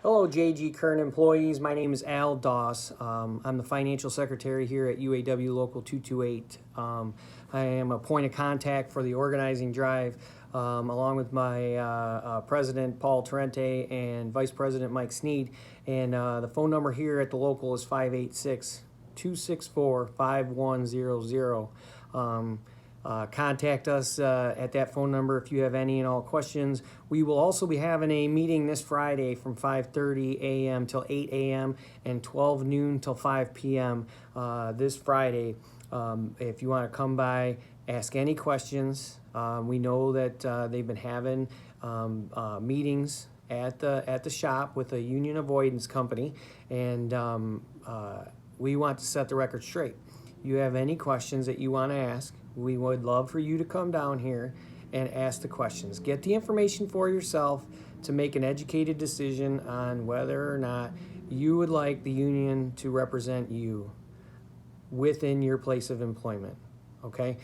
Hello, G Kern employees. My name is Al Doss. I'm the financial secretary here at UAW Local 228. I am a point of contact for the organizing drive, along with my president, Paul Tarente, and vice president, Mike Sneed. And the phone number here at the local is 586-264-5100. Contact us at that phone number if you have any and all questions. We will also be having a meeting this Friday from 5:30 a.m. till 8 a.m. and 12 noon till 5 p.m. This Friday. If you want to come by, ask any questions. We know that they've been having meetings at the shop with a union avoidance company, and we want to set the record straight. You have any questions that you want to ask, we would love for you to come down here and ask the questions. Get the information for yourself to make an educated decision on whether or not you would like the union to represent you within your place of employment, okay?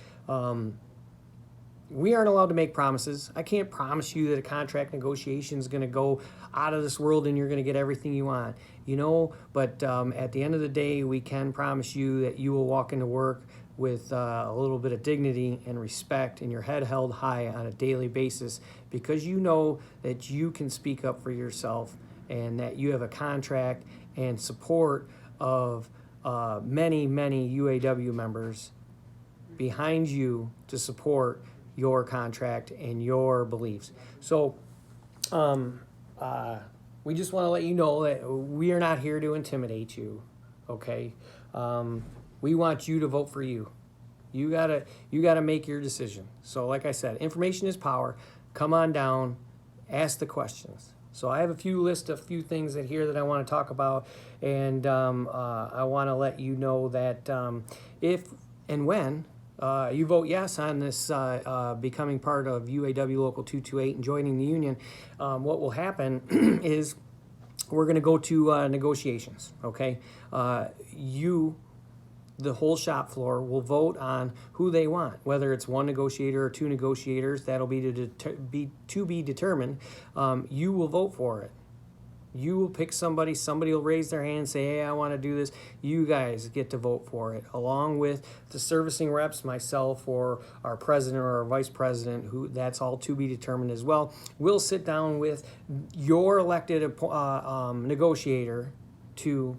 We aren't allowed to make promises. I can't promise you that a contract negotiation is going to go out of this world and you're going to get everything you want, but at the end of the day, we can promise you that you will walk into work with a little bit of dignity and respect and your head held high on a daily basis, because you know that you can speak up for yourself and that you have a contract and support of many UAW members behind you to support your contract and your beliefs. So we just want to let you know that we are not here to intimidate you, okay? We want you to vote for you. You gotta make your decision. So like I said, information is power. Come on down, ask the questions. So I have a few things that I want to talk about, and I want to let you know that if and when you vote yes on this becoming part of UAW Local 228 and joining the union, what will happen is we're going to go to negotiations, okay? The whole shop floor will vote on who they want, whether it's one negotiator or two negotiators. That'll be to be determined. You will vote for it. You will pick somebody will raise their hand and say, hey, I want to do this. You guys get to vote for it, along with the servicing reps, myself, or our president or our vice president, who that's all to be determined as well. We'll sit down with your elected negotiator to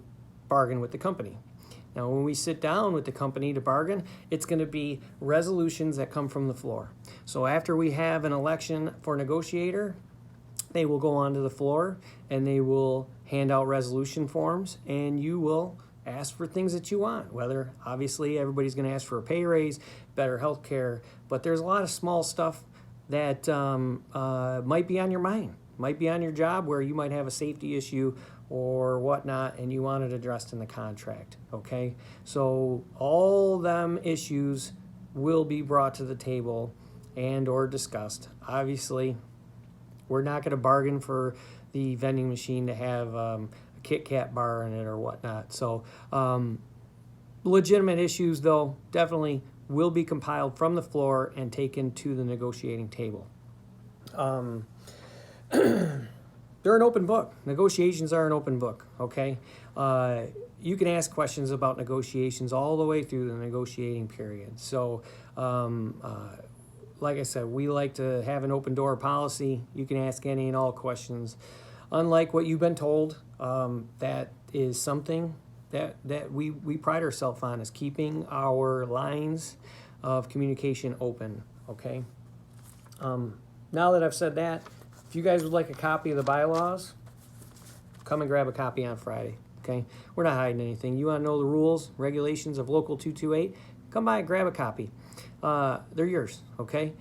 bargain with the company. Now, when we sit down with the company to bargain, it's going to be resolutions that come from the floor. So after we have an election for negotiator, they will go onto the floor and they will hand out resolution forms, and you will ask for things that you want. Whether, obviously, everybody's going to ask for a pay raise, better health care, but there's a lot of small stuff that might be on your mind, might be on your job, where you might have a safety issue or whatnot, and you want it addressed in the contract, okay? So all them issues will be brought to the table and or discussed. Obviously, we're not going to bargain for the vending machine to have a Kit Kat bar in it or whatnot. So legitimate issues, though, definitely will be compiled from the floor and taken to the negotiating table. They're an open book. Negotiations are an open book, okay? You can ask questions about negotiations all the way through the negotiating period. So, like I said, we like to have an open door policy. You can ask any and all questions. Unlike what you've been told, that is something that we pride ourselves on, is keeping our lines of communication open, okay? Now that I've said that, if you guys would like a copy of the bylaws, come and grab a copy on Friday, okay? We're not hiding anything. You want to know the rules, regulations of Local 228? Come by and grab a copy. They're yours, okay?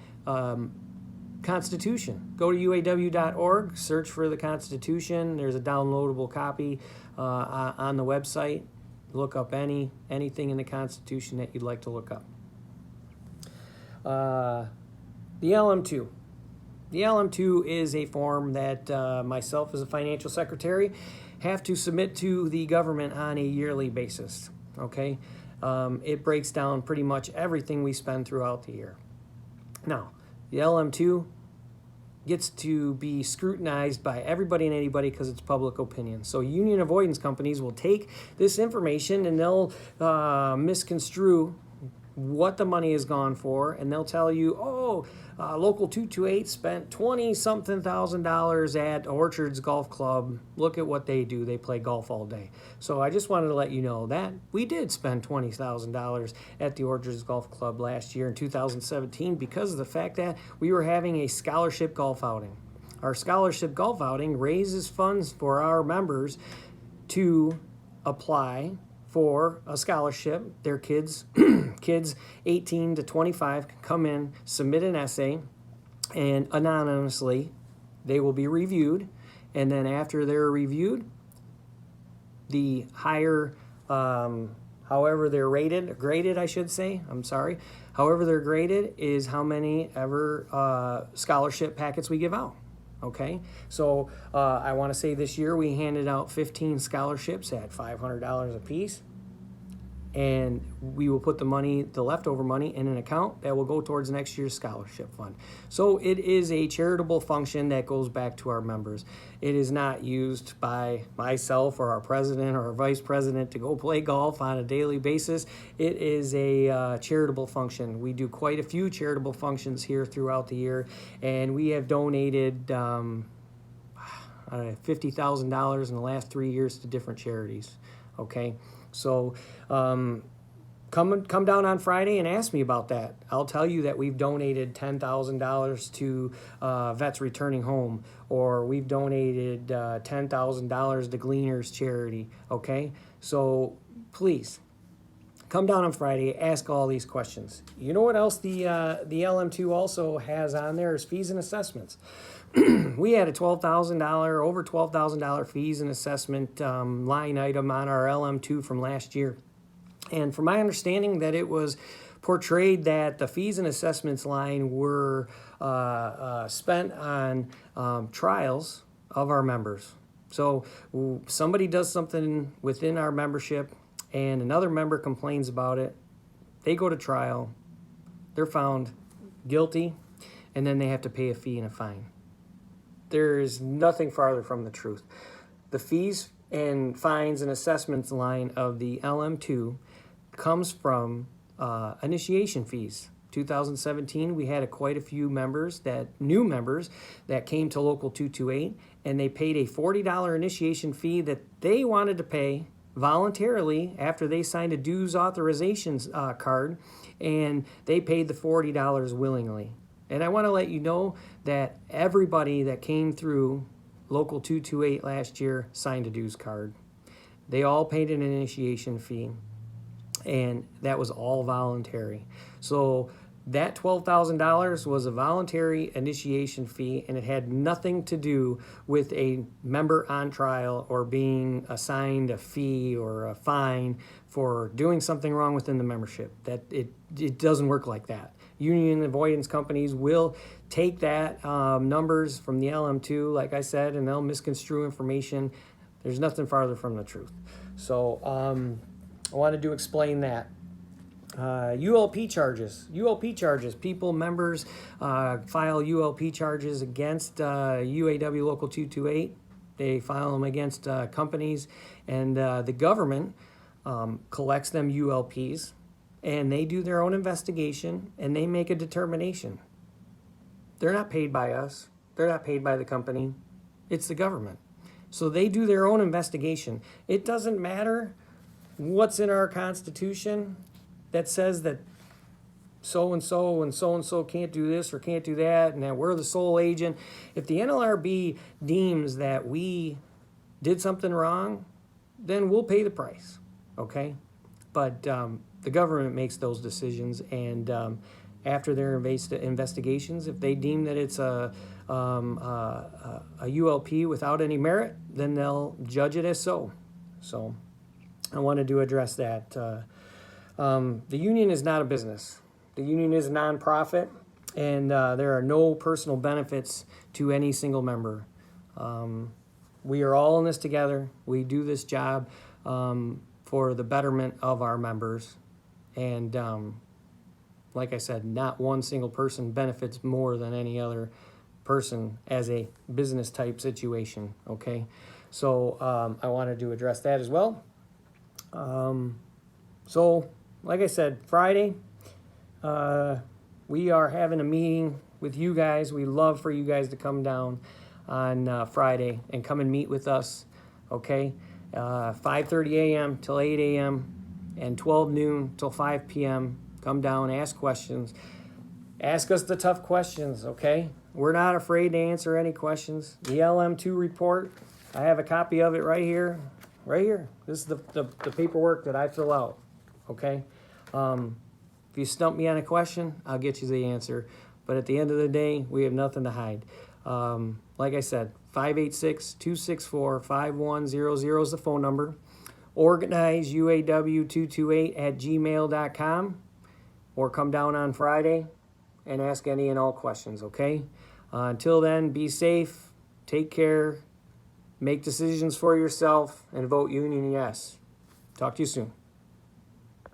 Constitution. Go to uaw.org, search for the Constitution. There's a downloadable copy on the website. Look up anything in the Constitution that you'd like to look up. The LM2. The LM2 is a form that myself as a financial secretary have to submit to the government on a yearly basis, okay? It breaks down pretty much everything we spend throughout the year. Now, the LM2 gets to be scrutinized by everybody and anybody because it's public opinion. So union avoidance companies will take this information and they'll misconstrue what the money is gone for, and they'll tell you, local 228 spent 20-something thousand dollars at Orchards Golf Club. Look at what they do. They play golf all day. So I just wanted to let you know that we did spend $20,000 at the Orchards Golf Club last year in 2017 because of the fact that we were having a scholarship golf outing. Our scholarship golf outing raises funds for our members to apply for a scholarship. Their kids 18 to 25 can come in, submit an essay, and anonymously they will be reviewed. And then after they're reviewed, the higher, however they're graded, I should say, however they're graded is how many ever scholarship packets we give out. Okay, so I want to say this year we handed out 15 scholarships at $500 a piece, and we will put the leftover money in an account that will go towards next year's scholarship fund. So it is a charitable function that goes back to our members. It is not used by myself or our president or our vice president to go play golf on a daily basis. It is a charitable function. We do quite a few charitable functions here throughout the year, and we have donated $50,000 in the last 3 years to different charities. Okay, so come down on Friday and ask me about that. I'll tell you that we've donated $10,000 to Vets Returning Home, or we've donated $10,000 to Gleaners Charity. Okay, so please come down on Friday, ask all these questions. You know what else the LM2 also has on there is fees and assessments. We had a over $12,000 fees and assessment line item on our LM2 from last year. And from my understanding that it was portrayed that the fees and assessments line were spent on trials of our members. So somebody does something within our membership and another member complains about it. They go to trial, they're found guilty, and then they have to pay a fee and a fine. There is nothing farther from the truth. The fees and fines and assessments line of the LM2 comes from initiation fees. 2017, we had quite a few new members that came to Local 228, and they paid a $40 initiation fee that they wanted to pay voluntarily after they signed a dues authorization card, and they paid the $40 willingly. And I want to let you know that everybody that came through Local 228 last year signed a dues card. They all paid an initiation fee, and that was all voluntary. So that $12,000 was a voluntary initiation fee, and it had nothing to do with a member on trial or being assigned a fee or a fine for doing something wrong within the membership. That it doesn't work like that. Union avoidance companies will take that numbers from the LM2, like I said, and they'll misconstrue information. There's nothing farther from the truth. So I wanted to explain that. ULP charges. Members file ULP charges against UAW Local 228. They file them against companies, and the government collects them ULPs, and they do their own investigation, and they make a determination. They're not paid by us. They're not paid by the company. It's the government. So they do their own investigation. It doesn't matter what's in our Constitution that says that so-and-so and so-and-so can't do this or can't do that, and that we're the sole agent. If the NLRB deems that we did something wrong, then we'll pay the price, okay? But the government makes those decisions, and after their investigations, if they deem that it's a ULP without any merit, then they'll judge it as so. So I wanted to address that. The union is not a business. The union is a nonprofit, and there are no personal benefits to any single member. We are all in this together. We do this job for the betterment of our members. And like I said, not one single person benefits more than any other person as a business type situation, okay? So I wanted to address that as well. So like I said, Friday, we are having a meeting with you guys. We love for you guys to come down on Friday and come and meet with us, okay? 5:30 a.m. till 8 a.m. and 12 noon till 5 p.m. Come down, ask questions. Ask us the tough questions, okay? We're not afraid to answer any questions. The LM2 report, I have a copy of it right here. Right here. This is the paperwork that I fill out, okay? If you stump me on a question, I'll get you the answer. But at the end of the day, we have nothing to hide. Like I said, 586-264-5100 is the phone number. Organize UAW228@gmail.com, or come down on Friday and ask any and all questions, okay? Until then, be safe, take care, make decisions for yourself, and vote union yes. Talk to you soon.